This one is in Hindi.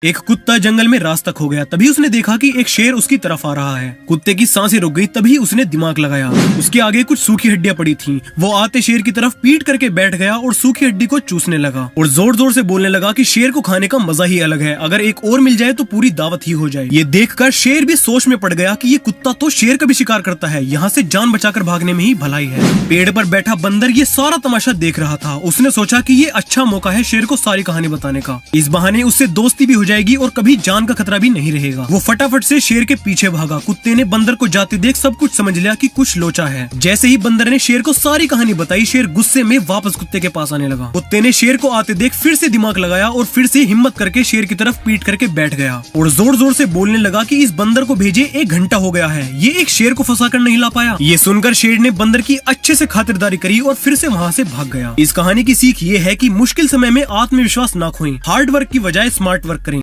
एक कुत्ता जंगल में रास्ता खो गया। तभी उसने देखा कि एक शेर उसकी तरफ आ रहा है। कुत्ते की सांसें रुक गई। तभी उसने दिमाग लगाया। उसके आगे कुछ सूखी हड्डियां पड़ी थीं। वो आते शेर की तरफ पीट करके बैठ गया और सूखी हड्डी को चूसने लगा और जोर जोर से बोलने लगा कि शेर को खाने का मजा ही अलग है, अगर एक और मिल जाए तो पूरी दावत ही हो जाए। ये देखकर शेर भी सोच में पड़ गया कि ये कुत्ता तो शेर का भी शिकार करता है, यहाँ से जान बचाकर भागने में ही भलाई है। पेड़ पर बैठा बंदर ये सारा तमाशा देख रहा था। उसने सोचा कि ये अच्छा मौका है शेर को सारी कहानी बताने का। इस बहाने उससे दोस्ती भी हो जाएगी और कभी जान का खतरा भी नहीं रहेगा। वो फटाफट से शेर के पीछे भागा। कुत्ते ने बंदर को जाते देख सब कुछ समझ लिया कि कुछ लोचा है। जैसे ही बंदर ने शेर को सारी कहानी बताई, शेर गुस्से में वापस कुत्ते के पास आने लगा। कुत्ते ने शेर को आते देख फिर से दिमाग लगाया और फिर से हिम्मत करके शेर की तरफ पीट करके बैठ गया और जोर जोर से बोलने लगा कि इस बंदर को भेजे 1 घंटा हो गया है, ये एक शेर को फंसा कर नहीं ला पाया। ये सुनकर शेर ने बंदर की अच्छे से खातिरदारी करी और फिर से वहाँ से भाग गया। इस कहानी की सीख ये है कि मुश्किल समय में आत्मविश्वास ना खोएं, हार्ड वर्क की बजाय स्मार्ट वर्क करें।